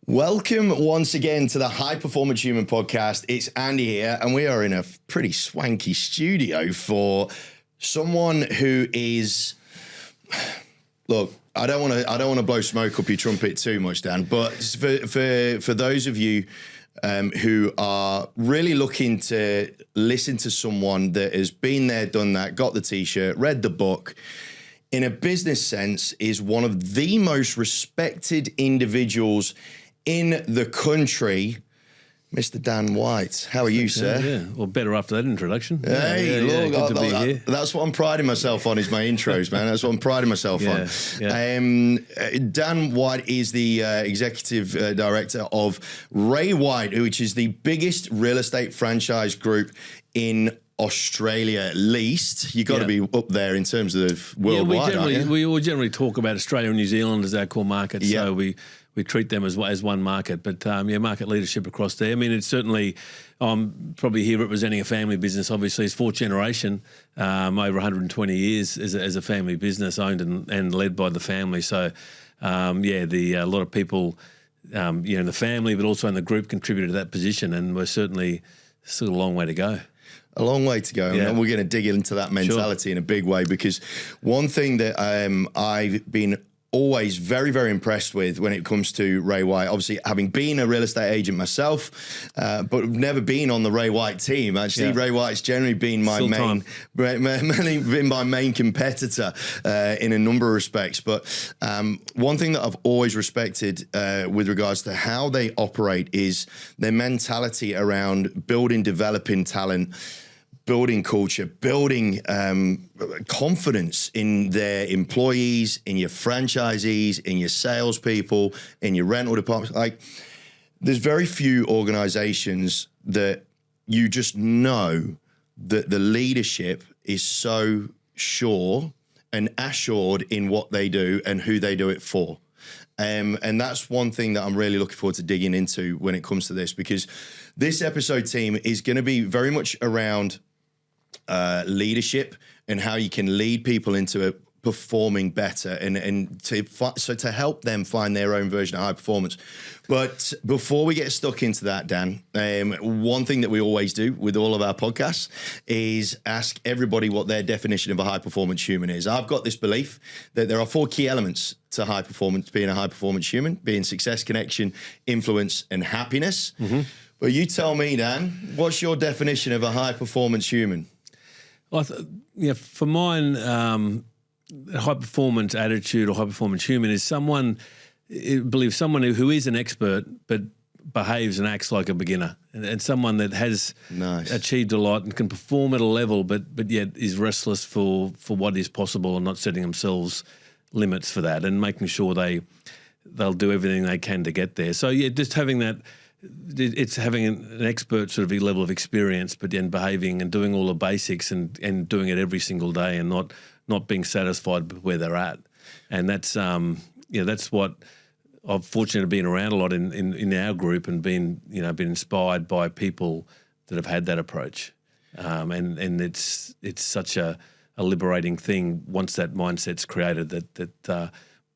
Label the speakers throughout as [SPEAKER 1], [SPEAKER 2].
[SPEAKER 1] Welcome once again to the High Performance Human podcast. It's Andy here, and we are in a pretty swanky studio for someone who is. Look, I don't want to blow smoke up your trumpet too much, Dan. But for those of you who are really looking to listen to someone that has been there, done that, got the t-shirt, read the book, in a business sense, is one of the most respected individuals in the country, Mr. Dan White. How are you, sir?
[SPEAKER 2] Yeah, well, better after that introduction.
[SPEAKER 1] Hey, look,
[SPEAKER 2] good to be here.
[SPEAKER 1] That's what I'm priding myself on, is my intros, man. That's what I'm priding myself on. Dan White is the executive director of Ray White, which is the biggest real estate franchise group in Australia, at least. You've got to be up there in terms of worldwide.
[SPEAKER 2] We generally talk about Australia and New Zealand as our core markets, so we treat them as one market. But market leadership across there. I mean, it's certainly, I'm probably here representing a family business. Obviously, it's fourth generation, over 120 years as a family business, owned and led by the family. So, a lot of people, in the family, but also in the group, contributed to that position, and we're certainly still a long way to go.
[SPEAKER 1] A long way to go, and we're going to dig into that mentality in a big way, because one thing that I've been always very, very impressed with when it comes to Ray White, obviously having been a real estate agent myself, but never been on the Ray White team. Actually, Ray White's generally been my main competitor in a number of respects. But one thing that I've always respected with regards to how they operate is their mentality around building, developing talent, building culture, building confidence in their employees, in your franchisees, in your salespeople, in your rental departments. Like, there's very few organizations that you just know that the leadership is so sure and assured in what they do and who they do it for. And that's one thing that I'm really looking forward to digging into when it comes to this, because this episode, team, is going to be very much around leadership and how you can lead people into performing better and to help them find their own version of high performance. But before we get stuck into that, Dan, one thing that we always do with all of our podcasts is ask everybody what their definition of a high performance human is. I've got this belief that there are 4 key elements to high performance, being a high performance human, being success, connection, influence, and happiness. Mm-hmm. But you tell me, Dan, what's your definition of a high performance human?
[SPEAKER 2] Well, for mine, high performance attitude or high performance human is someone who is an expert but behaves and acts like a beginner, and someone that has achieved a lot and can perform at a level, but yet is restless for what is possible and not setting themselves limits for that, and making sure they'll do everything they can to get there. So just having that. It's having an expert sort of level of experience, but then behaving and doing all the basics and doing it every single day, and not being satisfied with where they're at. And that's that's what I've fortunate to been around a lot in our group, and been inspired by people that have had that approach. And it's such a liberating thing once that mindset's created, that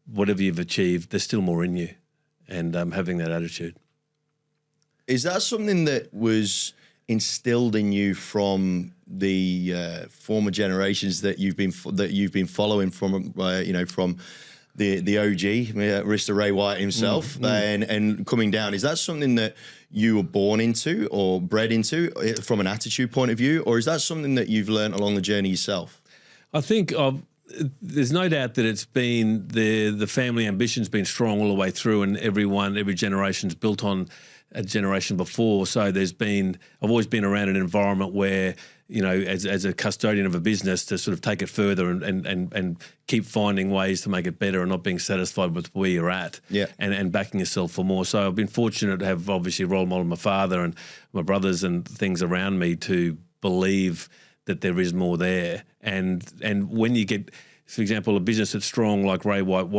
[SPEAKER 2] whatever you've achieved, there's still more in you, and having that attitude.
[SPEAKER 1] Is that something that was instilled in you from the former generations that you've been following from from the OG, Mr. Ray White himself, and coming down? Is that something that you were born into or bred into from an attitude point of view, or is that something that you've learned along the journey yourself?
[SPEAKER 2] I think there's no doubt that it's been the family ambition's been strong all the way through, and every generation's built on a generation before. So I've always been around an environment where, as a custodian of a business, to sort of take it further and keep finding ways to make it better, and not being satisfied with where you're at, and backing yourself for more. So I've been fortunate to have obviously role model my father and my brothers and things around me to believe that there is more there. And when you get, for example, a business that's strong like Ray White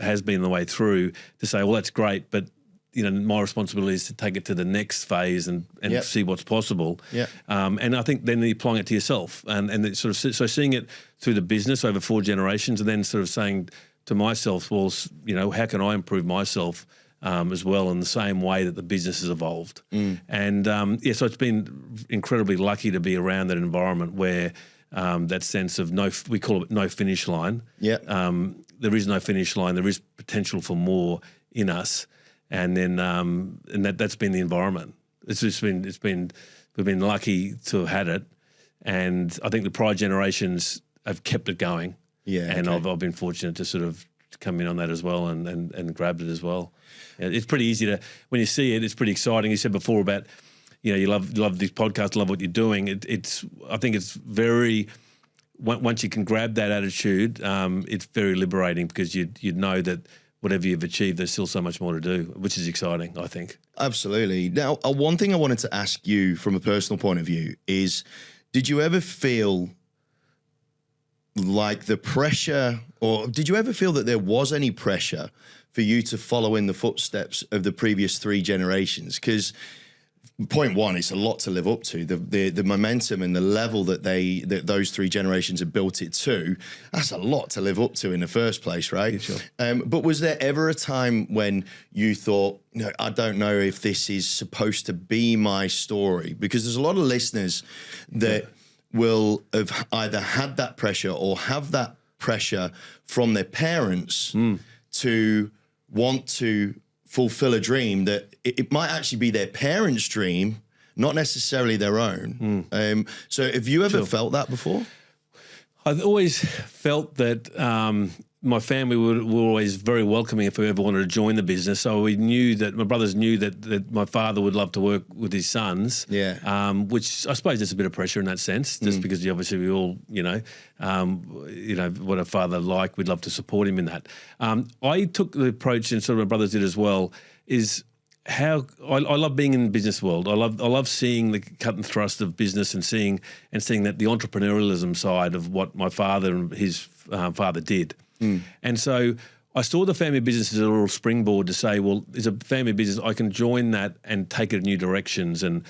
[SPEAKER 2] has been the way through, to say, well, that's great, but my responsibility is to take it to the next phase and see what's possible. And I think then applying it to yourself, and it's sort of, so seeing it through the business over 4 generations, and then sort of saying to myself, well, how can I improve myself as well, in the same way that the business has evolved. And so it's been incredibly lucky to be around that environment where that sense of we call it no finish line.
[SPEAKER 1] Yeah.
[SPEAKER 2] There is no finish line. There is potential for more in us, and then that's been the environment. We've been lucky to have had it, and I think the prior generations have kept it going.
[SPEAKER 1] Yeah,
[SPEAKER 2] and
[SPEAKER 1] okay.
[SPEAKER 2] I've been fortunate to sort of come in on that as well and grabbed it as well. Yeah, it's pretty easy to, when you see it, it's pretty exciting. You said before about, you love this podcast, love what you're doing. I think it's very, once you can grab that attitude, it's very liberating, because you know that whatever you've achieved, there's still so much more to do, which is exciting, I think.
[SPEAKER 1] Absolutely. Now, one thing I wanted to ask you from a personal point of view is, did you ever feel like the pressure, or did you ever feel that there was any pressure for you to follow in the footsteps of the previous 3 generations? Because point one, it's a lot to live up to. The momentum and the level that those 3 generations have built it to, that's a lot to live up to in the first place, right?
[SPEAKER 2] Sure.
[SPEAKER 1] But was there ever a time when you thought, no, I don't know if this is supposed to be my story? Because there's a lot of listeners that will have either had that pressure or have that pressure from their parents to want to fulfill a dream that it might actually be their parents' dream, not necessarily their own. So have you ever felt that before?
[SPEAKER 2] I've always felt that my family were always very welcoming if we ever wanted to join the business. So we knew that, my brothers knew that my father would love to work with his sons.
[SPEAKER 1] Yeah.
[SPEAKER 2] Which I suppose there's a bit of pressure in that sense, just because obviously we all, what a father like, we'd love to support him in that. I took the approach, and sort of my brothers did as well, is how I love being in the business world. I love seeing the cut and thrust of business, and seeing that the entrepreneurialism side of what my father and his father did. And so I saw the family business as a little springboard to say, well, as a family business, I can join that and take it in new directions and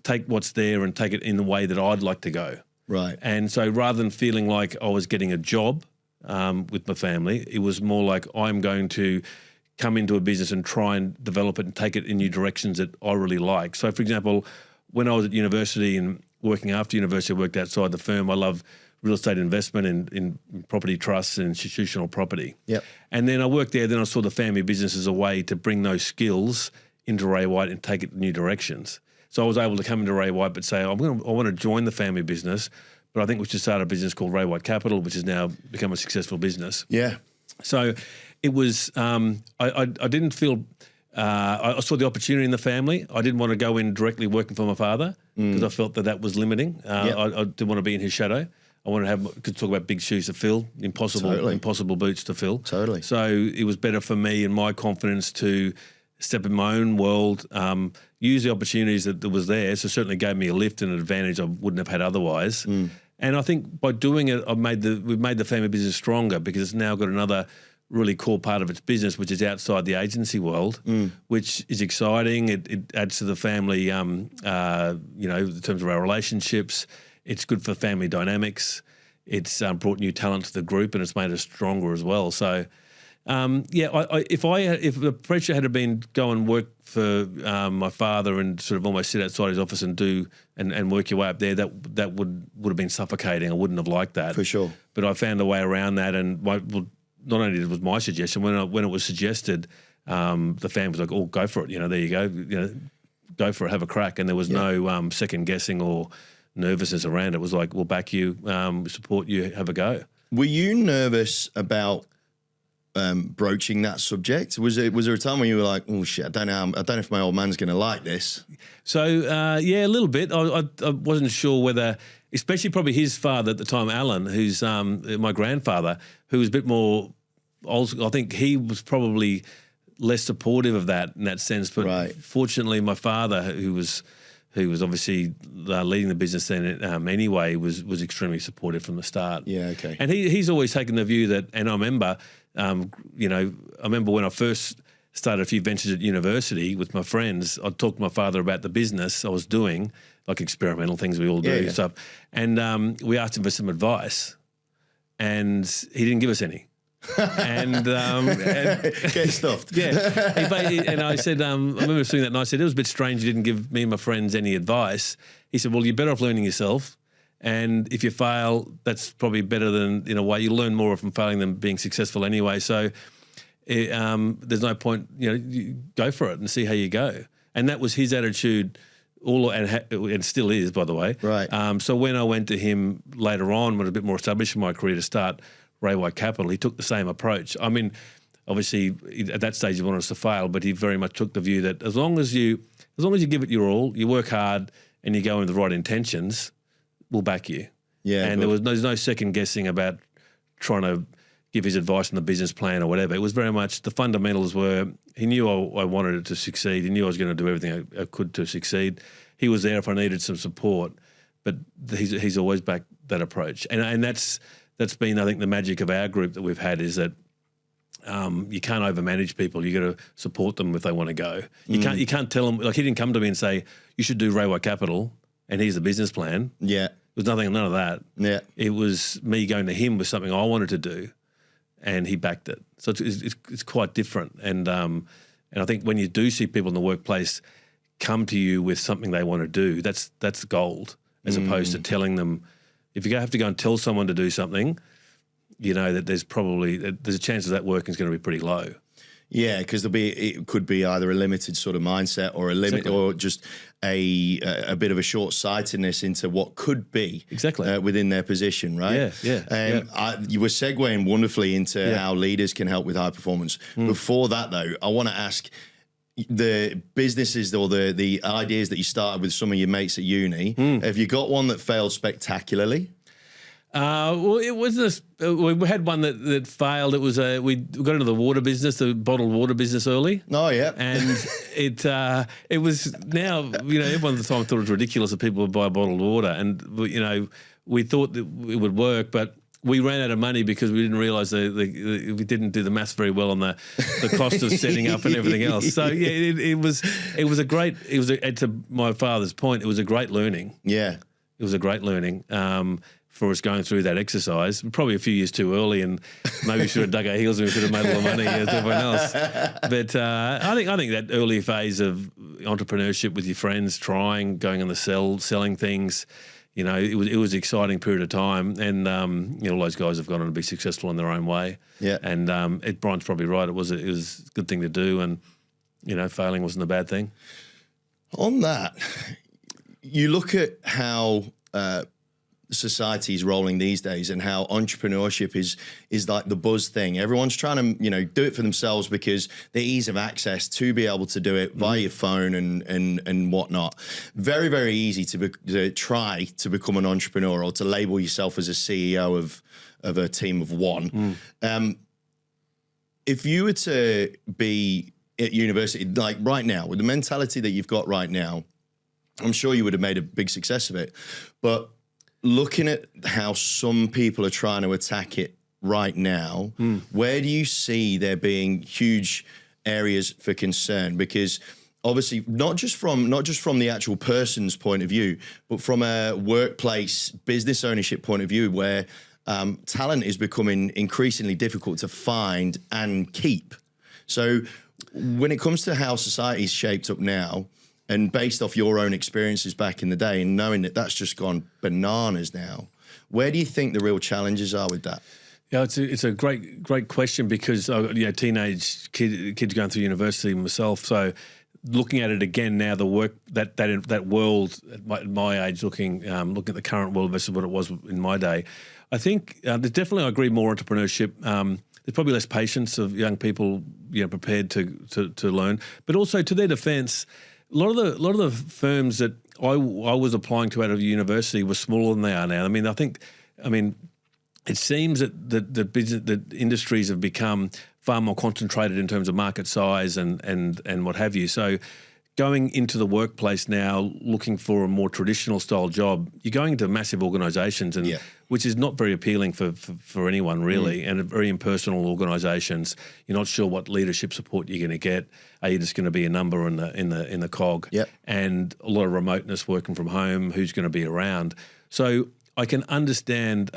[SPEAKER 2] take what's there and take it in the way that I'd like to go.
[SPEAKER 1] Right.
[SPEAKER 2] And so rather than feeling like I was getting a job with my family, it was more like, I'm going to come into a business and try and develop it and take it in new directions that I really like. So, for example, when I was at university and working after university, I worked outside the firm. I love real estate investment in property trusts and institutional property.
[SPEAKER 1] Yep.
[SPEAKER 2] And then I worked there. Then I saw the family business as a way to bring those skills into Ray White and take it in new directions. So I was able to come into Ray White but say, I want to join the family business, but I think we should start a business called Ray White Capital, which has now become a successful business.
[SPEAKER 1] Yeah.
[SPEAKER 2] So it was, I didn't feel, I saw the opportunity in the family. I didn't want to go in directly working for my father, because I felt that was limiting. I didn't want to be in his shadow. I wanted to could talk about big shoes to fill, impossible boots to fill.
[SPEAKER 1] Totally.
[SPEAKER 2] So it was better for me and my confidence to step in my own world, use the opportunities that was there. So it certainly gave me a lift and an advantage I wouldn't have had otherwise. And I think by doing it, we've made the family business stronger, because it's now got another really core part of its business, which is outside the agency world, which is exciting. It adds to the family, in terms of our relationships. It's good for family dynamics. It's brought new talent to the group, and it's made us stronger as well. So, if the pressure had been go and work for my father and sort of almost sit outside his office and do and work your way up there, that would have been suffocating. I wouldn't have liked that
[SPEAKER 1] For sure.
[SPEAKER 2] But I found a way around that, and not only was my suggestion, when it was suggested, the family was like, "Oh, go for it! There you go. Go for it. Have a crack." And there was no second guessing or nervousness around it. It was like, we'll back you, support you, have a go.
[SPEAKER 1] Were you nervous about broaching that subject? Was there a time when you were like, oh shit, I don't know if my old man's going to like this?
[SPEAKER 2] So a little bit. I wasn't sure whether, especially probably his father at the time, Alan, who's my grandfather, who was a bit more old. I think he was probably less supportive of that in that sense. But Fortunately, my father, who was obviously leading the business then anyway, was extremely supportive from the start.
[SPEAKER 1] Yeah, okay.
[SPEAKER 2] And he's always taken the view that, and I remember, when I first started a few ventures at university with my friends, I'd talk to my father about the business I was doing, like experimental things we all do, stuff. And we asked him for some advice, and he didn't give us any. and
[SPEAKER 1] Get stuffed.
[SPEAKER 2] yeah. And I said, I remember seeing that, and I said, it was a bit strange you didn't give me and my friends any advice. He said, well, you're better off learning yourself. And if you fail, that's probably better than, in a way, you learn more from failing than being successful anyway. So there's no point, you go for it and see how you go. And that was his attitude, and still is, by the way.
[SPEAKER 1] Right.
[SPEAKER 2] So when I went to him later on, when I was a bit more established in my career to start Ray White Capital, he took the same approach. I mean, obviously at that stage he wanted us to fail, but he very much took the view that as long as you give it your all, you work hard, and you go in with the right intentions, we'll back you.
[SPEAKER 1] Yeah.
[SPEAKER 2] And there's no second guessing about trying to give his advice on the business plan or whatever. It was very much the fundamentals were, he knew I wanted it to succeed. He knew I was going to do everything I could to succeed. He was there if I needed some support, but he's always backed that approach. And that's been, I think, the magic of our group that we've had is that you can't overmanage people. You got to support them if they want to go. You can't tell them, like, he didn't come to me and say, you should do Ray White Capital and here's the business plan.
[SPEAKER 1] Yeah.
[SPEAKER 2] There was none of that.
[SPEAKER 1] Yeah.
[SPEAKER 2] It was me going to him with something I wanted to do, and he backed it. So it's quite different. And I think when you do see people in the workplace come to you with something they want to do, that's gold, as opposed to telling them. If you have to go and tell someone to do something, you know that there's a chance that working is going to be pretty low.
[SPEAKER 1] Yeah, because it could be either a limited sort of mindset or a limit, or just a bit of a short-sightedness into what could be within their position, right?
[SPEAKER 2] Yeah.
[SPEAKER 1] You were segueing wonderfully into how leaders can help with high performance. Before that, though, I want to ask the businesses or the ideas that you started with some of your mates at uni. Have you got one that failed spectacularly?
[SPEAKER 2] Well, it was we had one that failed. It was we got into the water business, the bottled water business early.
[SPEAKER 1] Oh yeah,
[SPEAKER 2] and it was now everyone at the time thought it was ridiculous that people would buy bottled water, and we thought that it would work, but we ran out of money because we didn't realise we didn't do the maths very well on the cost of setting up and everything else. So yeah, to my father's point, it was a great learning.
[SPEAKER 1] Yeah,
[SPEAKER 2] it was a great learning. For us going through that exercise, probably a few years too early, and maybe we should have dug our heels and we could have made a lot of money as everyone else. But I think that early phase of entrepreneurship with your friends, going on the selling things, it was an exciting period of time, and all those guys have gone on to be successful in their own way.
[SPEAKER 1] Yeah, and
[SPEAKER 2] Brian's probably right. It was a good thing to do, and failing wasn't a bad thing.
[SPEAKER 1] On that, you look at how society is rolling these days, and how entrepreneurship is like the buzz thing. Everyone's trying to do it for themselves because the ease of access to be able to do it via your phone and whatnot. Very, very easy to try to become an entrepreneur or to label yourself as a CEO of a team of one. If you were to be at university, like right now, with the mentality that you've got right now, I'm sure you would have made a big success of it. But looking at how some people are trying to attack it right now, where do you see there being huge areas for concern? Because obviously, not just from the actual person's point of view, but from a workplace business ownership point of view, where talent is becoming increasingly difficult to find and keep. So when it comes to how society is shaped up now, and based off your own experiences back in the day, and knowing that that's just gone bananas now, where do you think the real challenges are with that?
[SPEAKER 2] Yeah, it's a great question, because teenage kids going through university myself. So looking at it again now, the work that world at my age, looking at the current world versus what it was in my day, I think there's definitely, I agree, more entrepreneurship. There's probably less patience of young people prepared to learn, but also, to their defence, a lot of the firms that I was applying to out of university were smaller than they are now. I mean, it seems that industries have become far more concentrated in terms of market size and what have you. So going into the workplace now, looking for a more traditional style job, you're going into massive organisations, and which is not very appealing for anyone really, and very impersonal organisations. You're not sure what leadership support you're going to get. Are you just going to be a number in the cog?
[SPEAKER 1] Yep.
[SPEAKER 2] And a lot of remoteness, working from home. Who's going to be around? So I can understand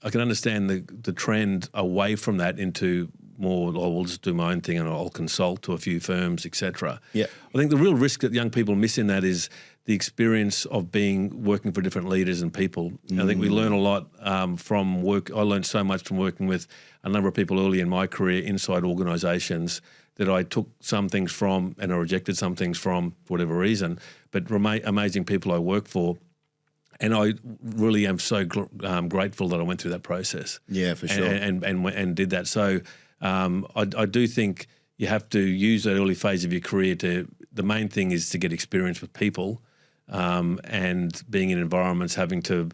[SPEAKER 2] I can understand the trend away from that into more, oh, we'll just do my own thing and I'll consult to a few firms, etc.
[SPEAKER 1] Yeah.
[SPEAKER 2] I think the real risk that young people miss in that is the experience of working for different leaders and people. I think we learn a lot from work. I learned so much from working with a number of people early in my career inside organisations that I took some things from and I rejected some things from for whatever reason, but amazing people I work for. And I really am so grateful that I went through that process.
[SPEAKER 1] Yeah, for sure.
[SPEAKER 2] And did that. So I do think you have to use that early phase of your career the main thing is to get experience with people and being in environments, having to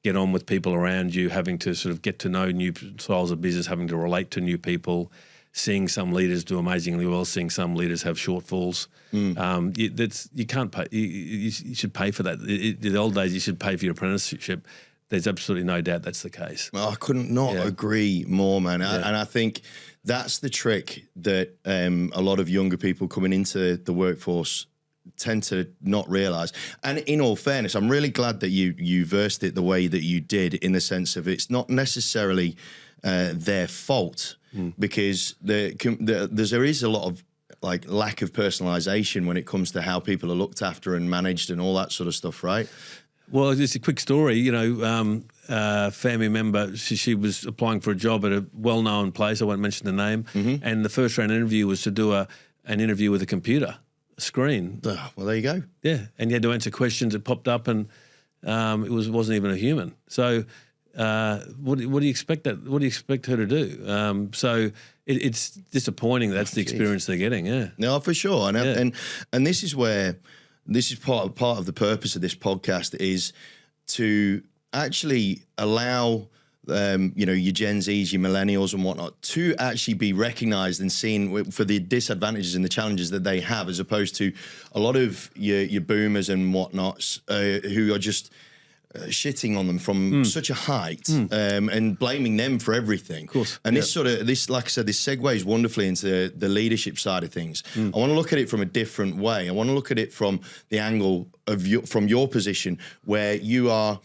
[SPEAKER 2] get on with people around you, having to sort of get to know new styles of business, having to relate to new people, seeing some leaders do amazingly well, seeing some leaders have shortfalls. You can't pay. You should pay for that. In the old days, you should pay for your apprenticeship. There's absolutely no doubt that's the case.
[SPEAKER 1] Well, I couldn't not agree more, man. And I think that's the trick that a lot of younger people coming into the workforce tend to not realise. And in all fairness, I'm really glad that you versed it the way that you did, in the sense of it's not necessarily their fault, because there is a lot of like lack of personalisation when it comes to how people are looked after and managed and all that sort of stuff, right?
[SPEAKER 2] Well, just a quick story. You know, a family member, she was applying for a job at a well-known place. I won't mention the name. And the first round interview was to do an interview with a computer, a screen.
[SPEAKER 1] Well, there you go.
[SPEAKER 2] Yeah, and you had to answer questions that popped up, and it wasn't even a human. So, what do you expect that? What do you expect her to do? So it's disappointing. That's the experience they're getting. Yeah.
[SPEAKER 1] No, for sure. And this is where. This is part of the purpose of this podcast, is to actually allow, your Gen Zs, your millennials and whatnot, to actually be recognised and seen for the disadvantages and the challenges that they have, as opposed to a lot of your boomers and whatnots who are just shitting on them from such a height and blaming them for everything. Of
[SPEAKER 2] course.
[SPEAKER 1] And this, like I said, this segues wonderfully into the leadership side of things. I want to look at it from a different way. I want to look at it from the angle of from your position, where you are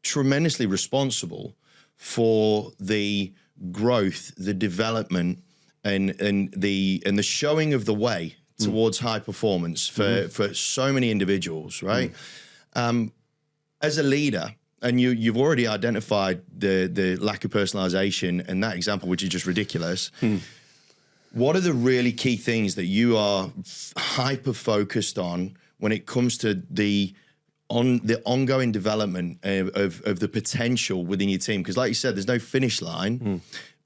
[SPEAKER 1] tremendously responsible for the growth, the development, and the showing of the way towards high performance for so many individuals, right? As a leader, and you've already identified the lack of personalization and that example, which is just ridiculous. What are the really key things that you are hyper focused on when it comes to the ongoing development of the potential within your team? Because like you said, there's no finish line,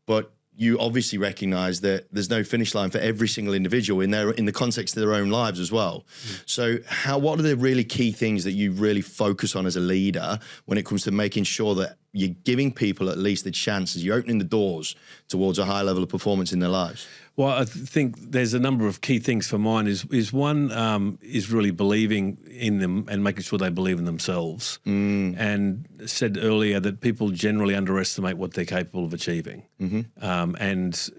[SPEAKER 1] but you obviously recognize that there's no finish line for every single individual in the context of their own lives as well. So what are the really key things that you really focus on as a leader when it comes to making sure that you're giving people at least the chances, you're opening the doors towards a high level of performance in their lives?
[SPEAKER 2] Well, I think there's a number of key things for mine. Is one is really believing in them and making sure they believe in themselves. And said earlier that people generally underestimate what they're capable of achieving. And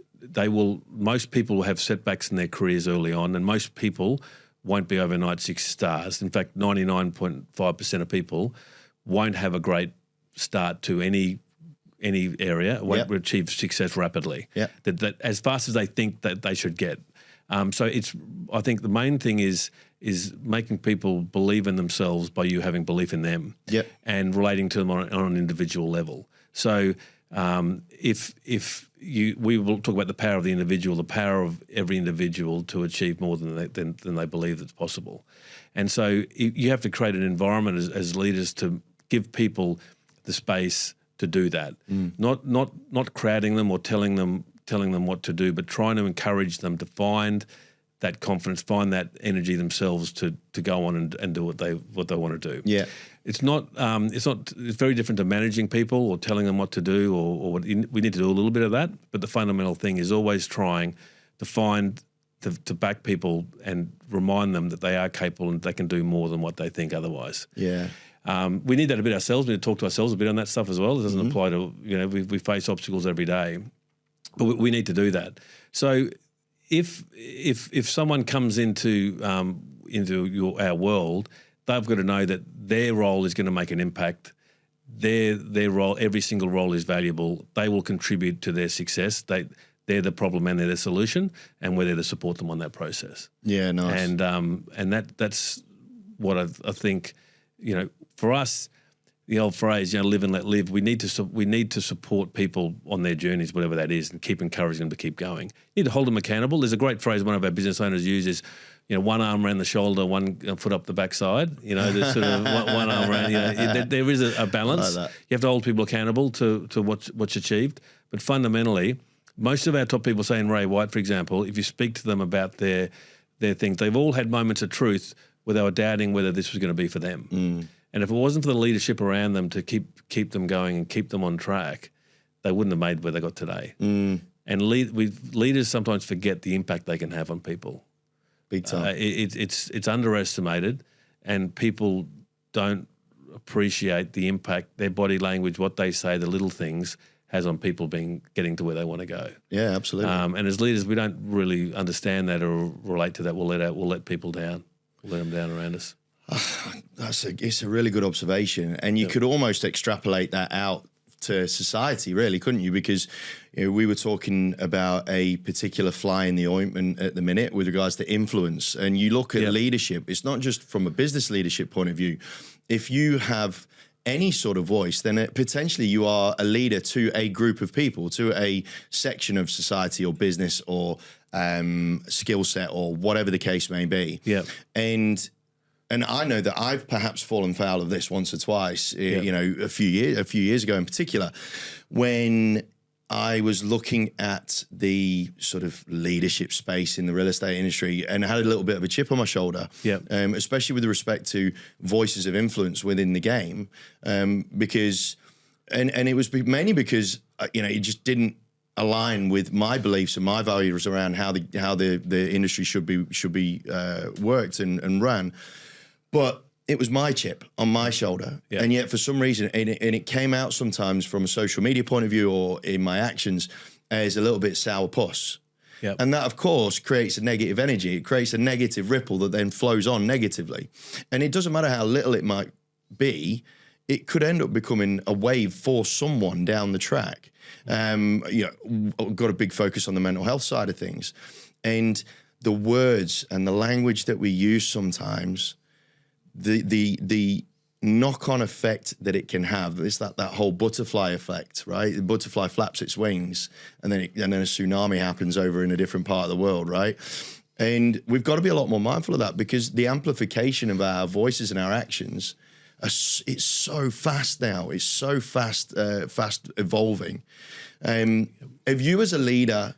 [SPEAKER 2] most people will have setbacks in their careers early on, and most people won't be overnight 6 stars. In fact, 99.5% of people won't have a great start to any area, won't achieve success rapidly. That as fast as they think that they should get. So I think the main thing is making people believe in themselves by you having belief in them and relating to them on an individual level. So we will talk about the power of the individual, the power of every individual to achieve more than they believe that's possible. And so you have to create an environment as leaders to give people the space to do that, not crowding them or telling them what to do, but trying to encourage them to find that confidence, find that energy themselves to go on and do what they want to do. Yeah, it's very different to managing people or telling them what to do or what we need to do a little bit of that, but the fundamental thing is always trying to back people and remind them that they are capable and they can do more than what they think otherwise. Yeah. We need that a bit ourselves. We need to talk to ourselves a bit on that stuff as well. It doesn't apply to, we face obstacles every day, but we need to do that. So if someone comes into our world, they've got to know that their role is going to make an impact. their role, every single role is valuable. They will contribute to their success. They're the problem and they're the solution, and we're there to support them on that process.
[SPEAKER 1] Yeah, nice.
[SPEAKER 2] And that's what I think. For us, the old phrase, live and let live. We need to support people on their journeys, whatever that is, and keep encouraging them to keep going. You need to hold them accountable. There's a great phrase one of our business owners uses. One arm around the shoulder, one foot up the backside. There's sort of one arm around. There is a balance.
[SPEAKER 1] Like that.
[SPEAKER 2] You have to hold people accountable to what's achieved. But fundamentally, most of our top people, say in Ray White, for example, if you speak to them about their things, they've all had moments of truth where they were doubting whether this was going to be for them. And if it wasn't for the leadership around them to keep them going and keep them on track, they wouldn't have made where they got today. And leaders sometimes forget the impact they can have on people.
[SPEAKER 1] Big time.
[SPEAKER 2] It's underestimated, and people don't appreciate the impact their body language, what they say, the little things has on people getting to where they want to go.
[SPEAKER 1] Yeah, absolutely.
[SPEAKER 2] And as leaders, we don't really understand that or relate to that. We'll let people down. We'll let them down around us.
[SPEAKER 1] It's a really good observation, and you could almost extrapolate that out to society, really, couldn't you? Because we were talking about a particular fly in the ointment at the minute with regards to influence, and you look at leadership. It's not just from a business leadership point of view. If you have any sort of voice, then potentially you are a leader to a group of people, to a section of society or business or skill set or whatever the case may be.
[SPEAKER 2] Yeah.
[SPEAKER 1] And I know that I've perhaps fallen foul of this once or twice, a few years ago in particular, when I was looking at the sort of leadership space in the real estate industry and had a little bit of a chip on my shoulder, especially with respect to voices of influence within the game, because it was mainly because it just didn't align with my beliefs and my values around how the industry should be worked and run. But it was my chip on my shoulder. Yeah. And yet for some reason, and it came out sometimes from a social media point of view or in my actions as a little bit sourpuss. Yep. And that, of course, creates a negative energy. It creates a negative ripple that then flows on negatively. And it doesn't matter how little it might be, it could end up becoming a wave for someone down the track. Got a big focus on the mental health side of things. And the words and the language that we use sometimes, the knock-on effect that it can have, it's that whole butterfly effect, right? The butterfly flaps its wings and then a tsunami happens over in a different part of the world, right? And we've got to be a lot more mindful of that, because the amplification of our voices and our actions, it's so fast now. It's so fast evolving. Have you as a leader,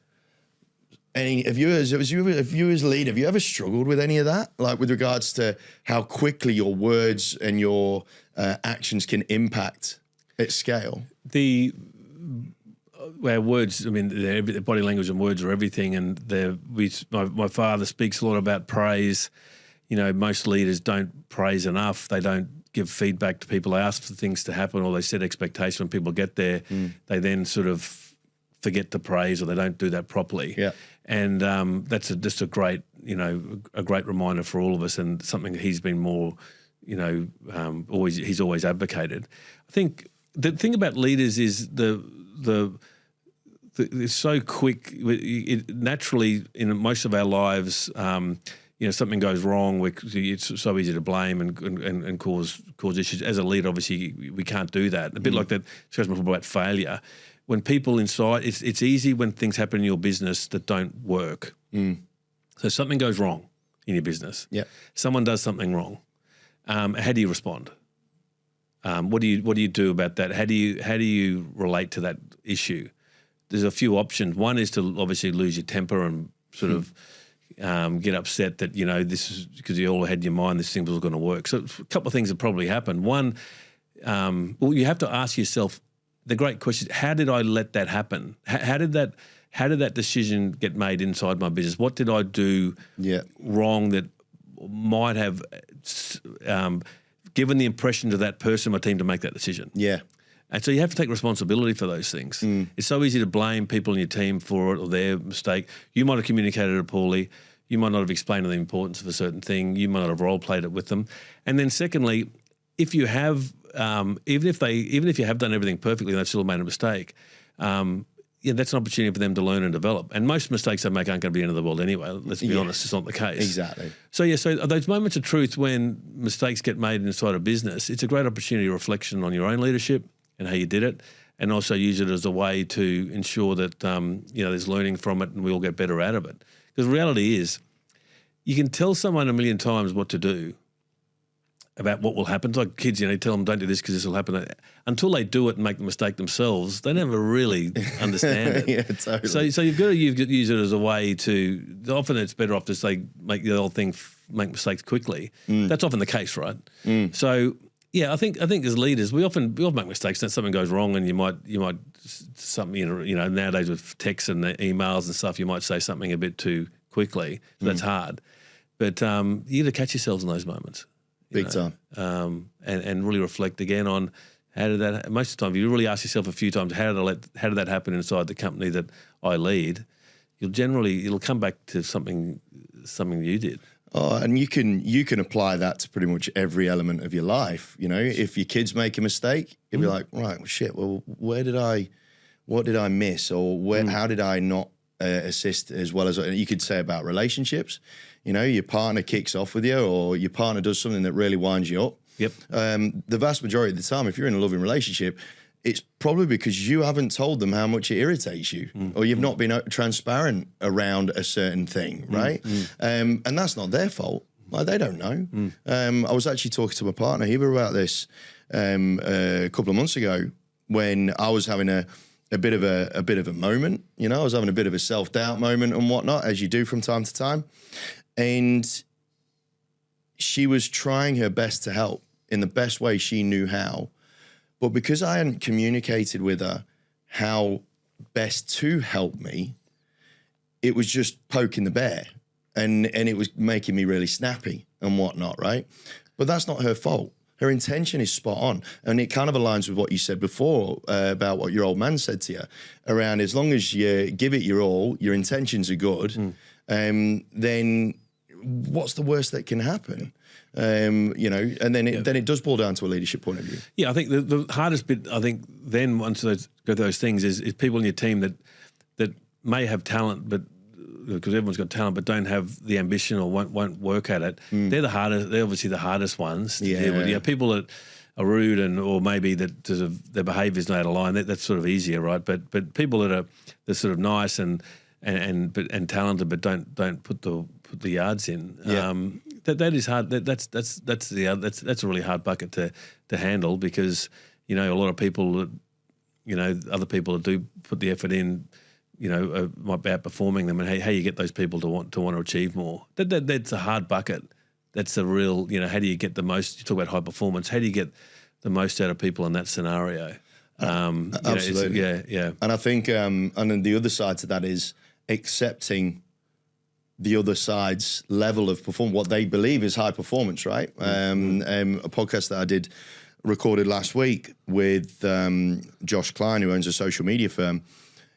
[SPEAKER 1] have you as a leader, have you ever struggled with any of that? Like with regards to how quickly your words and your actions can impact at scale?
[SPEAKER 2] Our words, I mean, the body language and words are everything. And my father speaks a lot about praise. Most leaders don't praise enough. They don't give feedback to people. They ask for things to happen, or they set expectations. When people get there, they then sort of forget to praise, or they don't do that properly. Yeah. And that's just a great reminder for all of us, and something that he's been more, he's always advocated. I think the thing about leaders is it's so quick. Naturally, in most of our lives, something goes wrong. It's so easy to blame and cause issues. As a leader, obviously, we can't do that. A bit like that discussion about failure. When people inside, it's easy when things happen in your business that don't work. So something goes wrong in your business. Yeah. Someone does something wrong. How do you respond? What do you do about that? How do you relate to that issue? There's a few options. One is to obviously lose your temper and sort of get upset that, this is because you all had in your mind this thing was going to work. So a couple of things have probably happened. One, you have to ask yourself the great question: how did I let that happen? How did that decision get made inside my business? What did I do wrong that might have given the impression to that person, my team, to make that decision? Yeah. And so you have to take responsibility for those things. It's so easy to blame people in your team for it or their mistake. You might have communicated it poorly. You might not have explained the importance of a certain thing. You might not have role-played it with them. And then secondly, if you have even if you have done everything perfectly and they've still made a mistake, that's an opportunity for them to learn and develop. And most mistakes they make aren't going to be the end of the world anyway. Let's be honest, it's not the case.
[SPEAKER 1] Exactly.
[SPEAKER 2] So those moments of truth when mistakes get made inside a business, it's a great opportunity of reflection on your own leadership and how you did it, and also use it as a way to ensure that there's learning from it and we all get better out of it. Because the reality is, you can tell someone a million times what to do about what will happen. It's like kids, you tell them don't do this because this will happen. Until they do it and make the mistake themselves, they never really understand it.
[SPEAKER 1] Yeah, totally.
[SPEAKER 2] So you've got to use it as a way to. Often it's better off to say make the whole thing make mistakes quickly. That's often the case, right? So yeah, I think as leaders we often make mistakes. And something goes wrong, and you might something nowadays with texts and emails and stuff, you might say something a bit too quickly. So that's hard, but you got to catch yourselves in those moments.
[SPEAKER 1] Big time.
[SPEAKER 2] And really reflect again on how did that. Most of the time, if you really ask yourself a few times, how did that happen inside the company that I lead? It'll come back to something you did.
[SPEAKER 1] Oh, and you can apply that to pretty much every element of your life. If your kids make a mistake, you'll be like, right, well, shit. Well, what did I miss, or how did I not assist as well as you could say about relationships? Your partner kicks off with you, or your partner does something that really winds you up.
[SPEAKER 2] Yep.
[SPEAKER 1] The vast majority of the time, if you're in a loving relationship, it's probably because you haven't told them how much it irritates you, or you've not been transparent around a certain thing, right? And that's not their fault. Like, they don't know. I was actually talking to my partner, Heber, about this a couple of months ago when I was having a bit of a moment. I was having a bit of a self-doubt moment and whatnot, as you do from time to time. And she was trying her best to help in the best way she knew how. But because I hadn't communicated with her how best to help me, it was just poking the bear. And it was making me really snappy and whatnot, right? But that's not her fault. Her intention is spot on. And it kind of aligns with what you said before about what your old man said to you around, as long as you give it your all, your intentions are good, then what's the worst that can happen? And then it does boil down to a leadership point of view. Yeah,
[SPEAKER 2] I think the hardest bit, then once go through those things is people in your team that may have talent, but because everyone's got talent, but don't have the ambition or won't work at it. They're the hardest. They're obviously the hardest ones to deal with. People that are rude or maybe that their behaviour is not out of line. That's sort of easier, right? But people that are sort of nice and talented, but don't put the yards in. That is hard. That's a really hard bucket to handle, because a lot of people other people that do put the effort in, might be outperforming them, and how you get those people to want to achieve more. That's a hard bucket. That's a real, how do you get the most? You talk about high performance. How do you get the most out of people in that scenario?
[SPEAKER 1] Absolutely.
[SPEAKER 2] Yeah.
[SPEAKER 1] And I think, and then the other side to that is accepting the other side's level of performance, what they believe is high performance, right? A podcast that I recorded last week with Josh Klein, who owns a social media firm.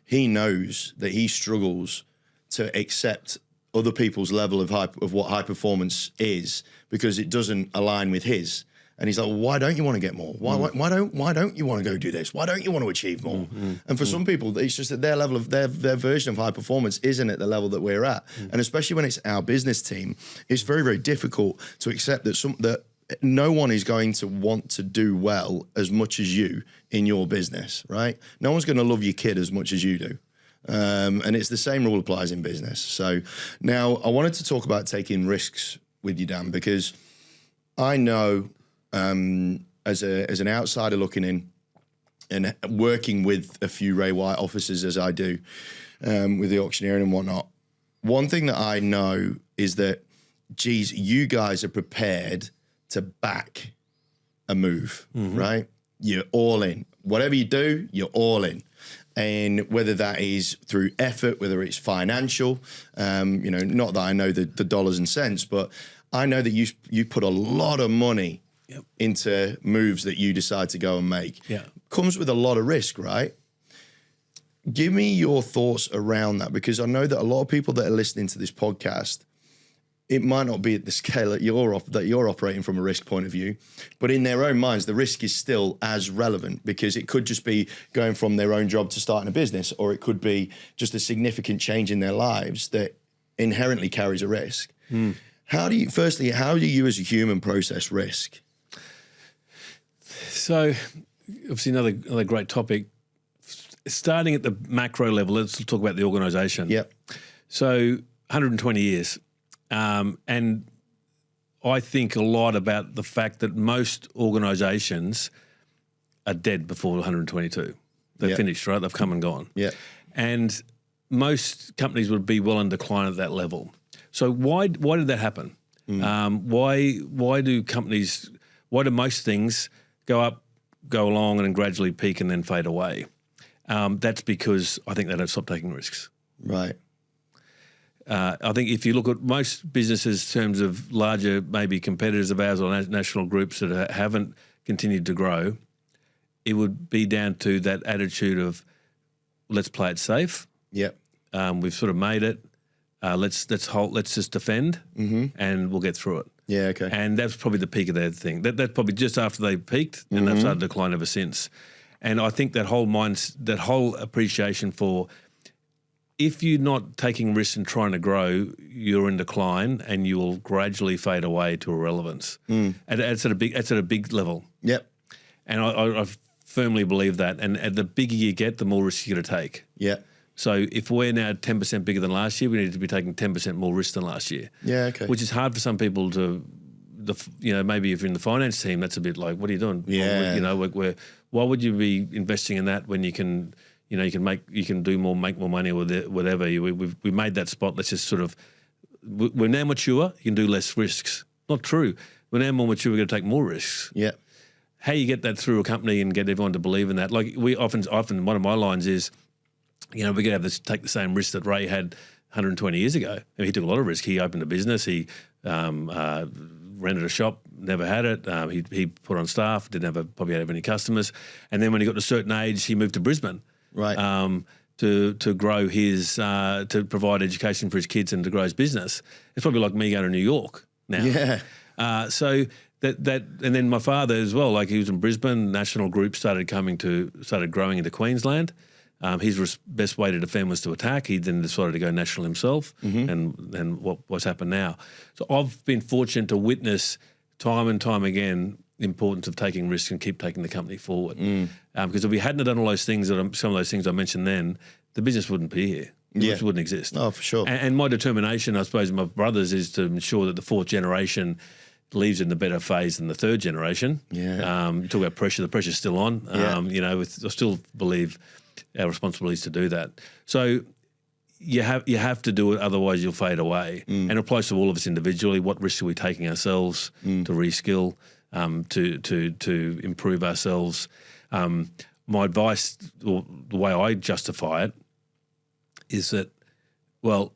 [SPEAKER 1] He knows that he struggles to accept other people's level of what high performance is, because it doesn't align with his. And he's like, well, why don't you want to get more? Why don't you want to go do this? Why don't you want to achieve more? And for some people, it's just that their level of their version of high performance isn't at the level that we're at. And especially when it's our business team, it's very, very difficult to accept that no one is going to want to do well as much as you in your business, right? No one's going to love your kid as much as you do. And it's the same rule applies in business. So now I wanted to talk about taking risks with you, Dan, because I know as an outsider looking in and working with a few Ray White officers as I do with the auctioneering and whatnot, one thing that I know is that, geez, you guys are prepared to back a move, right? You're all in. Whatever you do, you're all in. And whether that is through effort, whether it's financial, not that I know the dollars and cents, but I know that you put a lot of money into moves that you decide to go and make. Yeah. Comes with a lot of risk, right? Give me your thoughts around that, because I know that a lot of people that are listening to this podcast it might not be at the scale that you're operating from a risk point of view, but in their own minds, the risk is still as relevant, because it could just be going from their own job to starting a business, or it could be just a significant change in their lives that inherently carries a risk. How do you as a human process risk?
[SPEAKER 2] So, obviously, another great topic. Starting at the macro level, let's talk about the organisation.
[SPEAKER 1] Yep.
[SPEAKER 2] So, 120 years. And I think a lot about the fact that most organisations are dead before 122. They're finished, right? They've come and gone.
[SPEAKER 1] Yeah.
[SPEAKER 2] And most companies would be well in decline at that level. So why did that happen? Why do most things go up, go along, and then gradually peak and then fade away? That's because I think they don't stop taking risks.
[SPEAKER 1] Right.
[SPEAKER 2] I think if you look at most businesses in terms of larger maybe competitors of ours or national groups that haven't continued to grow, it would be down to that attitude of let's play it safe.
[SPEAKER 1] Yep.
[SPEAKER 2] We've sort of made it. Let's just defend, and we'll get through it.
[SPEAKER 1] Yeah. Okay.
[SPEAKER 2] And that's probably the peak of their thing. That's probably just after they peaked, and they've started to decline ever since. And I think that whole appreciation for, if you're not taking risks and trying to grow, you're in decline, and you will gradually fade away to irrelevance. And it's at a big level.
[SPEAKER 1] Yep.
[SPEAKER 2] And I firmly believe that. And the bigger you get, the more risks you're going to take.
[SPEAKER 1] Yeah.
[SPEAKER 2] So if we're now 10% bigger than last year, we need to be taking 10% more risk than last year.
[SPEAKER 1] Yeah. Okay.
[SPEAKER 2] Which is hard for some people to, maybe if you're in the finance team, that's a bit like, what are you doing?
[SPEAKER 1] Yeah.
[SPEAKER 2] Why would you be investing in that when you can, you can make more money with it, whatever. We made that spot. Let's just sort of, we're now mature. You can do less risks. Not true. We're now more mature. We're going to take more risks.
[SPEAKER 1] Yeah.
[SPEAKER 2] How you get that through a company and get everyone to believe in that? Like we often one of my lines is, we're going to have to take the same risk that Ray had 120 years ago. I mean, he took a lot of risk. He opened a business. He rented a shop, never had it. He put on staff, probably have any customers. And then when he got to a certain age, he moved to Brisbane.
[SPEAKER 1] Right.
[SPEAKER 2] To grow to provide education for his kids and to grow his business. It's probably like me going to New York now.
[SPEAKER 1] Yeah.
[SPEAKER 2] So that and then my father as well, like he was in Brisbane, national group started growing into Queensland. His best way to defend was to attack. He then decided to go national himself, and what's happened now. So I've been fortunate to witness time and time again the importance of taking risks and keep taking the company forward. Because if we hadn't done all those things, some of those things I mentioned then, the business wouldn't be here. It just wouldn't exist.
[SPEAKER 1] Oh, for sure.
[SPEAKER 2] And my determination, I suppose, my brothers, is to ensure that the fourth generation leaves in the better phase than the third generation.
[SPEAKER 1] Yeah.
[SPEAKER 2] You talk about pressure. The pressure's still on. I still believe our responsibility is to do that. So you have to do it, otherwise you'll fade away. And it applies to all of us individually. What risks are we taking ourselves to reskill, to improve ourselves? My advice, or the way I justify it, is that, well,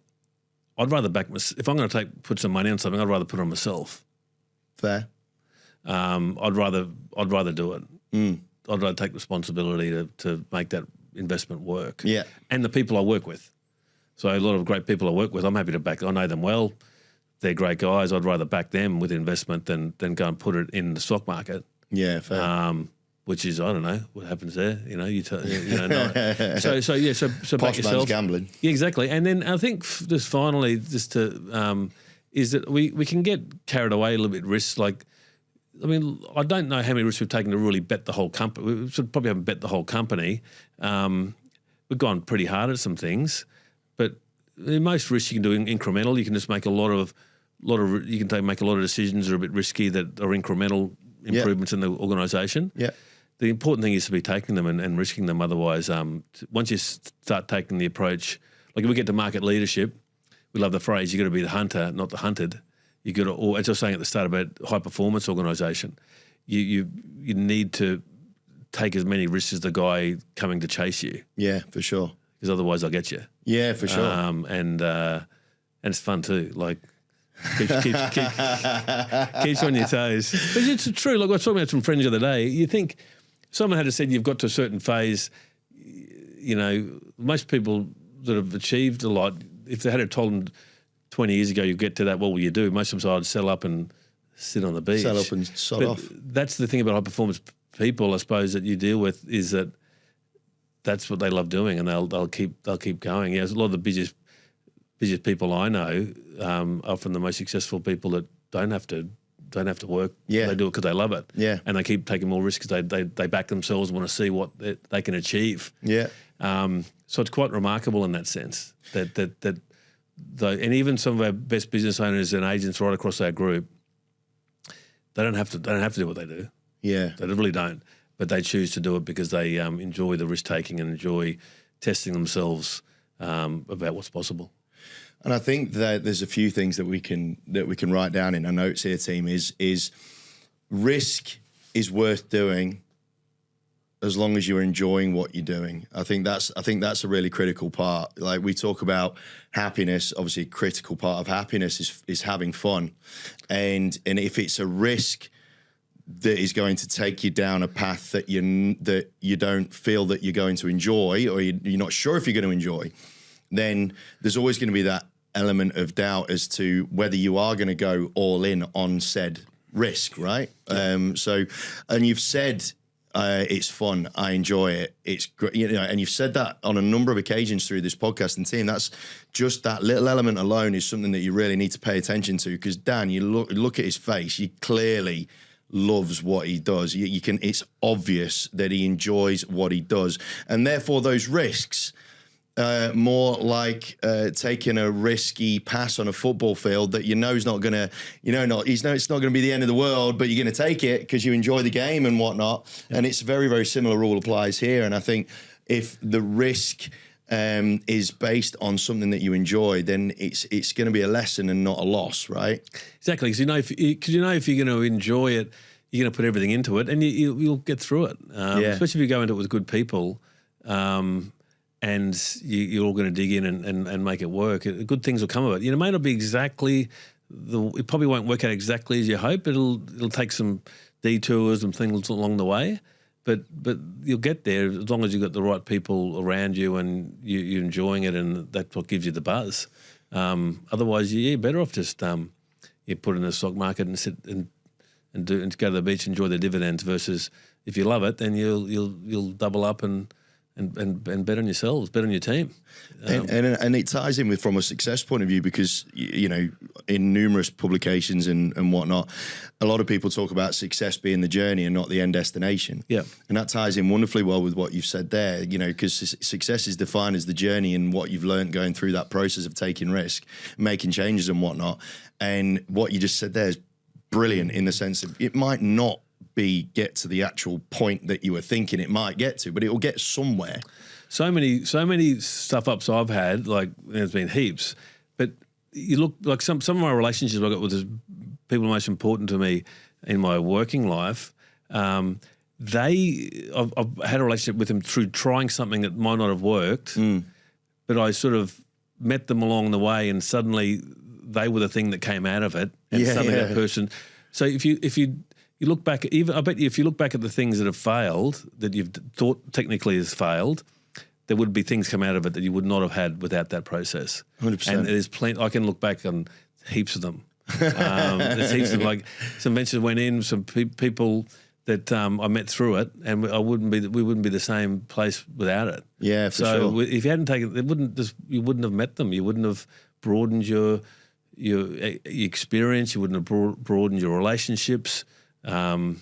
[SPEAKER 2] I'd rather if I'm going to put some money on something, I'd rather put it on myself.
[SPEAKER 1] Fair.
[SPEAKER 2] I'd rather do it. I'd rather take responsibility to make that investment work.
[SPEAKER 1] Yeah.
[SPEAKER 2] And the people I work with. So a lot of great people I work with, I'm happy to back. I know them well. They're great guys. I'd rather back them with investment than go and put it in the stock market.
[SPEAKER 1] Yeah, fair.
[SPEAKER 2] Which is, I don't know what happens there. No. So back yourself.
[SPEAKER 1] Gambling.
[SPEAKER 2] Yeah, exactly. And then I think just finally, is that we can get carried away a little bit risk. Like, I mean, I don't know how many risks we've taken to really bet the whole company. We probably haven't bet the whole company. We've gone pretty hard at some things, but most risks you can do incremental. You can just make make a lot of decisions that are a bit risky that are incremental improvements in the organisation.
[SPEAKER 1] Yeah.
[SPEAKER 2] The important thing is to be taking them and risking them. Otherwise, once you start taking the approach, like if we get to market leadership, we love the phrase, you got to be the hunter, not the hunted. You got to, or as I was saying at the start about high performance organisation, you need to take as many risks as the guy coming to chase you.
[SPEAKER 1] Yeah, for sure.
[SPEAKER 2] Because otherwise, they'll get you.
[SPEAKER 1] Yeah, for sure.
[SPEAKER 2] And it's fun too. Like keeps you on your toes. But it's true. Like I was talking about some friends the other day. You think someone had said you've got to a certain phase. Most people that have achieved a lot, if they had told them 20 years ago, you get to that, what will you do? Most of them say, I'd settle up and sit on the beach.
[SPEAKER 1] Settle up and sod off.
[SPEAKER 2] That's the thing about high performance people, I suppose, that you deal with, is that that's what they love doing, and they'll keep going. Yeah, a lot of the busiest people I know are often the most successful people that don't have to work.
[SPEAKER 1] Yeah.
[SPEAKER 2] They do it because they love it.
[SPEAKER 1] Yeah.
[SPEAKER 2] And they keep taking more risks because they back themselves and want to see what they can achieve.
[SPEAKER 1] Yeah.
[SPEAKER 2] So it's quite remarkable in that sense and even some of our best business owners and agents right across our group, they don't have to do what they do.
[SPEAKER 1] Yeah.
[SPEAKER 2] They really don't. But they choose to do it because they enjoy the risk taking and enjoy testing themselves about what's possible.
[SPEAKER 1] And I think that there's a few things that we can write down in our notes here, team. Is risk is worth doing as long as you're enjoying what you're doing. I think that's a really critical part. Like, we talk about happiness, obviously a critical part of happiness is having fun. And if it's a risk that is going to take you down a path that you don't feel that you're going to enjoy, or you're not sure if you're going to enjoy, then there's always going to be that element of doubt as to whether you are going to go all in on said risk, right? And you've said it's fun, I enjoy it, it's great, and you've said that on a number of occasions through this podcast and team. That's just that little element alone is something that you really need to pay attention to, because Dan, you look at his face, he clearly loves what he does. It's obvious that he enjoys what he does, and therefore those risks, more like taking a risky pass on a football field that is not going to, it's not going to be the end of the world, but you're going to take it because you enjoy the game and whatnot. Yeah. And it's very, very similar rule applies here. And I think if the risk is based on something that you enjoy, then it's going to be a lesson and not a loss, right? Exactly,
[SPEAKER 2] because if you're going to enjoy it, you're going to put everything into it, and you'll get through it. Especially if you go into it with good people. And you're all going to dig in and make it work. Good things will come of it. It may not be exactly it probably won't work out exactly as you hope. It'll take some detours and things along the way, but you'll get there as long as you've got the right people around you and you're enjoying it, and that's what gives you the buzz. Otherwise, you're better off just you put in the stock market and sit and go to the beach, enjoy the dividends. Versus if you love it, then you'll double up and bet on yourselves, bet on your team.
[SPEAKER 1] And it ties in with, from a success point of view, because, in numerous publications and whatnot, a lot of people talk about success being the journey and not the end destination.
[SPEAKER 2] Yeah.
[SPEAKER 1] And that ties in wonderfully well with what you've said there, because success is defined as the journey and what you've learned going through that process of taking risk, making changes and whatnot. And what you just said there is brilliant, in the sense of it might not get to the actual point that you were thinking it might get to, but it will get somewhere.
[SPEAKER 2] So many stuff ups I've had, like there's been heaps, but you look like some of my relationships I've got with the people most important to me in my working life. I've had a relationship with them through trying something that might not have worked, but I sort of met them along the way, and suddenly they were the thing that came out of it, and suddenly that person. So if you look back, I bet you if you look back at the things that have failed, that you've thought technically has failed, there would be things come out of it that you would not have had without that process.
[SPEAKER 1] 100%.
[SPEAKER 2] And there's plenty. I can look back on heaps of them. There's heaps of, like, some ventures went in, some people that I met through it, and we wouldn't be the same place without it.
[SPEAKER 1] Yeah, for sure.
[SPEAKER 2] So if you hadn't taken, you wouldn't have met them. You wouldn't have broadened your experience. You wouldn't have broadened your relationships. You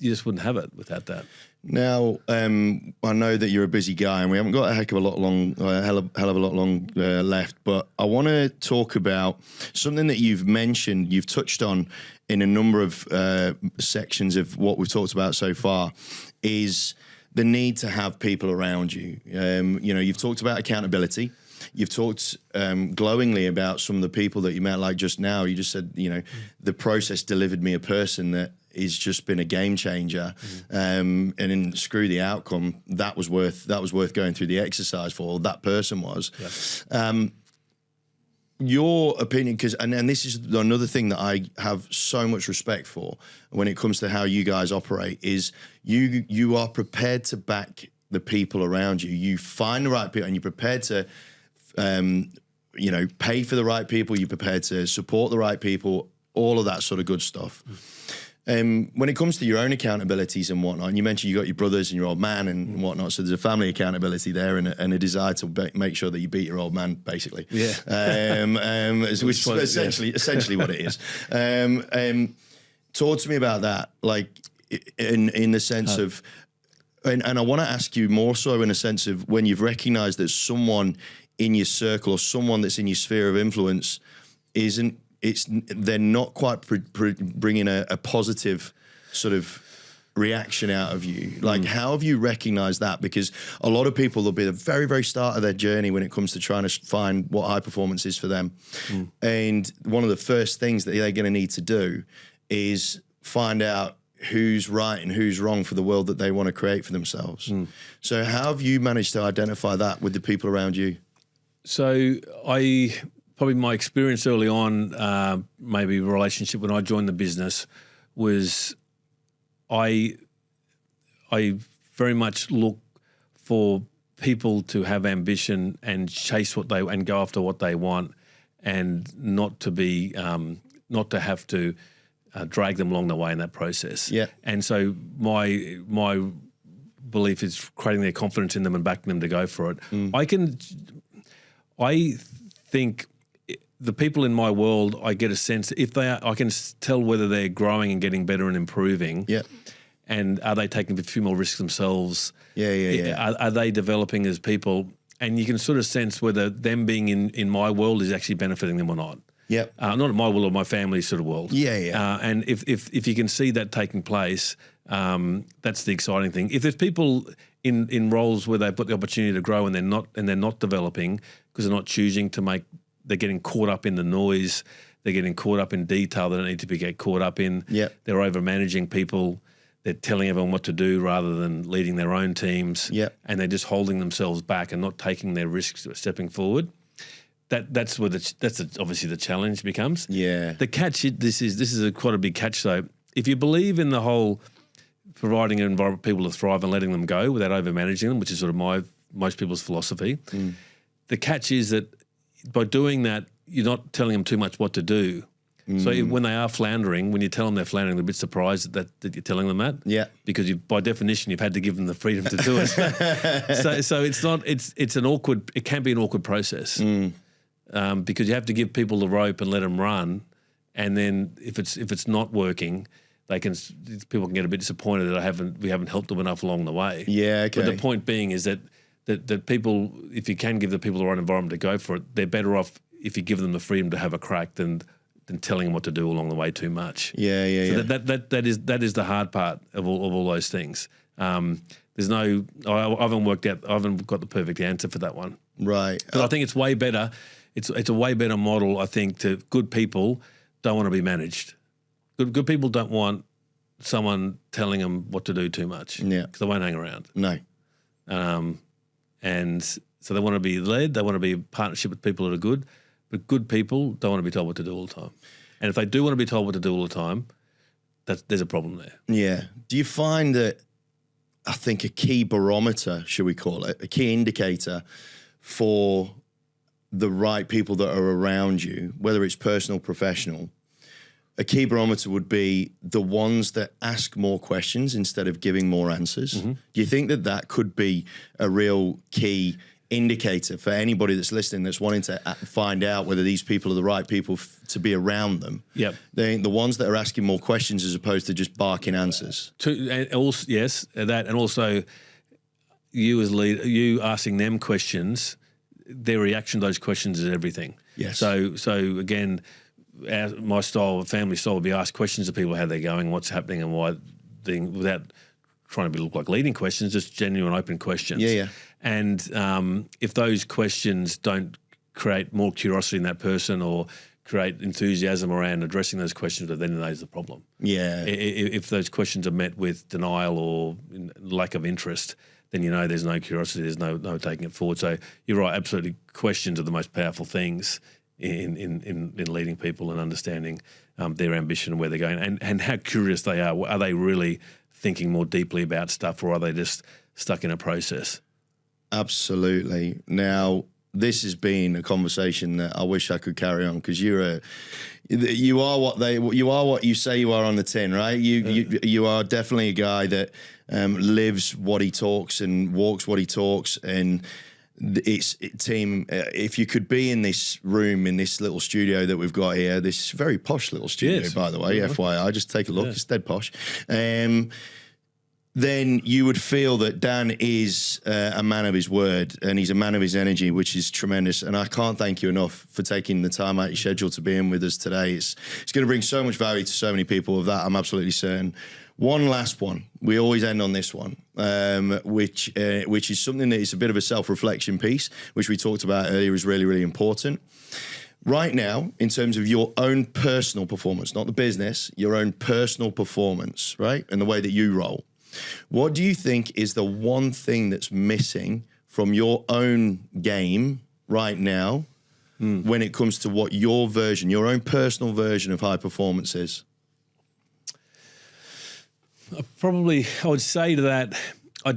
[SPEAKER 2] just wouldn't have it without that.
[SPEAKER 1] Now, I know that you're a busy guy, and we haven't got a hell of a lot long left. But I want to talk about something that you've mentioned, you've touched on in a number of sections of what we've talked about so far, is the need to have people around you. You've talked about accountability. You've talked glowingly about some of the people that you met, like just now. You just said, the process delivered me a person that has just been a game changer, and then screw the outcome. That was worth going through the exercise for. That person was. Yeah. Your opinion, and this is another thing that I have so much respect for when it comes to how you guys operate, is you are prepared to back the people around you. You find the right people, and you're prepared to pay for the right people, you're prepared to support the right people, all of that sort of good stuff. When it comes to your own accountabilities and whatnot, and you mentioned you got your brothers and your old man and whatnot, so there's a family accountability there and a desire to make sure that you beat your old man, basically.
[SPEAKER 2] Yeah.
[SPEAKER 1] Which is essentially what it is. Talk to me about that, like in the sense of, and I want to ask you more so in a sense of when you've recognised that someone in your circle or someone that's in your sphere of influence they're not quite bringing a positive sort of reaction out of you. Like, how have you recognized that? Because a lot of people will be at the very, very start of their journey when it comes to trying to find what high performance is for them. And one of the first things that they're going to need to do is find out who's right and who's wrong for the world that they want to create for themselves. So how have you managed to identify that with the people around you?
[SPEAKER 2] So probably my experience early on, maybe relationship when I joined the business, was I very much look for people to have ambition and chase and go after what they want, and not to have to drag them along the way in that process.
[SPEAKER 1] Yeah.
[SPEAKER 2] And so my belief is creating their confidence in them and backing them to go for it. I think the people in my world, I get a sense I can tell whether they're growing and getting better and improving.
[SPEAKER 1] Yeah.
[SPEAKER 2] And are they taking a few more risks themselves?
[SPEAKER 1] Yeah.
[SPEAKER 2] Are they developing as people? And you can sort of sense whether them being in my world is actually benefiting them or not.
[SPEAKER 1] Yeah.
[SPEAKER 2] Not my world or my family's sort of world.
[SPEAKER 1] Yeah.
[SPEAKER 2] And if you can see that taking place, that's the exciting thing. If there's people in roles where they've got the opportunity to grow and they're not developing because they're not choosing to make, they're getting caught up in the noise, they're getting caught up in detail they don't need to get caught up in.
[SPEAKER 1] Yep.
[SPEAKER 2] They're over-managing people. They're telling everyone what to do rather than leading their own teams.
[SPEAKER 1] Yep.
[SPEAKER 2] And they're just holding themselves back and not taking their risks stepping forward. That's obviously the challenge becomes.
[SPEAKER 1] Yeah.
[SPEAKER 2] The catch, this is quite a big catch though. If you believe in the whole providing an environment for people to thrive and letting them go without over-managing them, which is sort of most people's philosophy, the catch is that by doing that, you're not telling them too much what to do. So when they are floundering, when you tell them they're floundering, they're a bit surprised that you're telling them that. Yeah. Because by definition, you've had to give them the freedom to do it. so it can be an awkward process because you have to give people the rope and let them run. And then if it's not working, people can get a bit disappointed that we haven't helped them enough along the way.
[SPEAKER 1] Yeah, okay.
[SPEAKER 2] But the point being is that people, if you can give the people the right environment to go for it, they're better off if you give them the freedom to have a crack than telling them what to do along the way too much.
[SPEAKER 1] Yeah.
[SPEAKER 2] That is the hard part of all those things. I haven't got the perfect answer for that one.
[SPEAKER 1] Right.
[SPEAKER 2] But I think it's way better. It's a way better model, I think, to good people don't want to be managed. Good people don't want someone telling them what to do too much. Yeah. Because they won't hang around.
[SPEAKER 1] No.
[SPEAKER 2] And so they want to be led. They want to be in partnership with people that are good. But good people don't want to be told what to do all the time. And if they do want to be told what to do all the time, there's a problem there.
[SPEAKER 1] Yeah. Do you find that, I think a key barometer, should we call it, a key indicator for the right people that are around you, whether it's personal, professional, a key barometer would be the ones that ask more questions instead of giving more answers. Mm-hmm. Do you think that could be a real key indicator for anybody that's listening that's wanting to find out whether these people are the right people to be around them?
[SPEAKER 2] Yep.
[SPEAKER 1] The ones that are asking more questions as opposed to just barking answers.
[SPEAKER 2] Yes, that, and also you as leader, you asking them questions, their reaction to those questions is everything.
[SPEAKER 1] Yes.
[SPEAKER 2] So again, my style, family style, would be ask questions of people how they're going, what's happening, and why, without trying to look like leading questions, just genuine open questions.
[SPEAKER 1] Yeah.
[SPEAKER 2] And if those questions don't create more curiosity in that person or create enthusiasm around addressing those questions, then there's the problem.
[SPEAKER 1] Yeah.
[SPEAKER 2] If those questions are met with denial or lack of interest, then you know there's no curiosity, there's no taking it forward. So you're right, absolutely. Questions are the most powerful things in leading people and understanding their ambition and where they're going and how curious they are. Are they really thinking more deeply about stuff, or are they just stuck in a process?
[SPEAKER 1] Absolutely. Now, this has been a conversation that I wish I could carry on, because you are what you say you are on the tin, right? You are definitely a guy that lives what he talks and walks what he talks. And team, if you could be in this room, in this little studio that we've got here, this very posh little studio, yes, by the way, FYI, just take a look, it's dead posh. Then you would feel that Dan is a man of his word, and he's a man of his energy, which is tremendous. And I can't thank you enough for taking the time out of your schedule to be in with us today. It's going to bring so much value to so many people. Of that, I'm absolutely certain. One last one. We always end on this one, which is something that is a bit of a self-reflection piece, which we talked about earlier, is really, really important. Right now, in terms of your own personal performance, not the business, your own personal performance, right? And the way that you roll. What do you think is the one thing that's missing from your own game right now when it comes to what your own personal version of high performance is?
[SPEAKER 2] I would say to that, I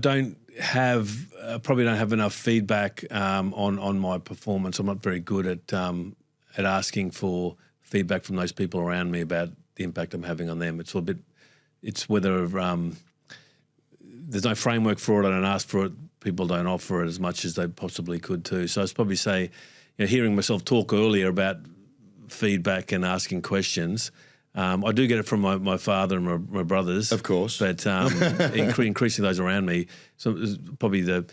[SPEAKER 2] probably don't have enough feedback on my performance. I'm not very good at asking for feedback from those people around me about the impact I'm having on them. It's whether there's no framework for it. I don't ask for it. People don't offer it as much as they possibly could too. So I'd probably say, hearing myself talk earlier about feedback and asking questions, I do get it from my father and my brothers,
[SPEAKER 1] of course,
[SPEAKER 2] but increasing those around me. So probably the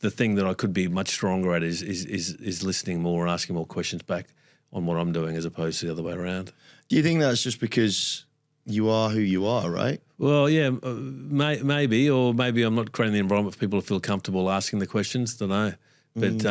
[SPEAKER 2] thing that I could be much stronger at is listening more and asking more questions back on what I'm doing, as opposed to the other way around.
[SPEAKER 1] Do you think that's just because you are who you are, right?
[SPEAKER 2] Well, yeah, maybe, or maybe I'm not creating the environment for people to feel comfortable asking the questions. Don't know, but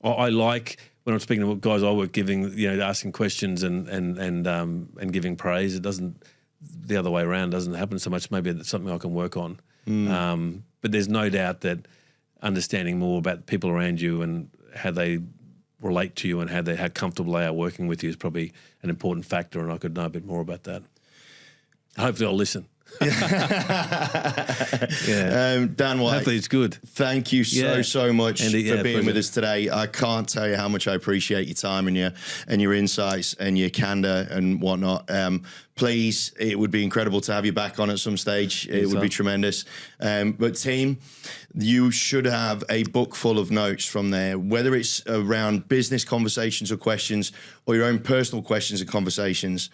[SPEAKER 2] I like when I'm speaking to guys I work, asking questions and giving praise. It doesn't, the other way around doesn't happen so much. Maybe it's something I can work on. But there's no doubt that understanding more about people around you and how they relate to you and how comfortable they are working with you is probably an important factor, and I could know a bit more about that. Hopefully I'll listen.
[SPEAKER 1] Dan White,
[SPEAKER 2] hopefully it's good.
[SPEAKER 1] Thank you so much for being with us today. I can't tell you how much I appreciate your time and your insights and your candor and whatnot. Please, it would be incredible to have you back on at some stage. It would be tremendous. But team, you should have a book full of notes from there, whether it's around business conversations or questions or your own personal questions and conversations.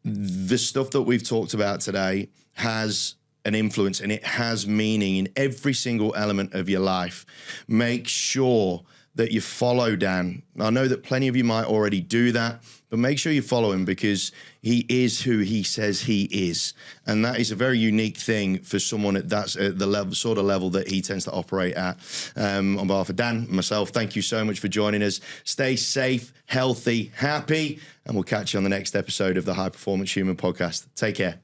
[SPEAKER 1] The stuff that we've talked about today has an influence, and it has meaning in every single element of your life. Make sure that you follow Dan. I know that plenty of you might already do that, but make sure you follow him, because he is who he says he is. And that is a very unique thing for someone at the level that he tends to operate at. On behalf of Dan and myself, thank you so much for joining us. Stay safe, healthy, happy, and we'll catch you on the next episode of the High Performance Human podcast. Take care.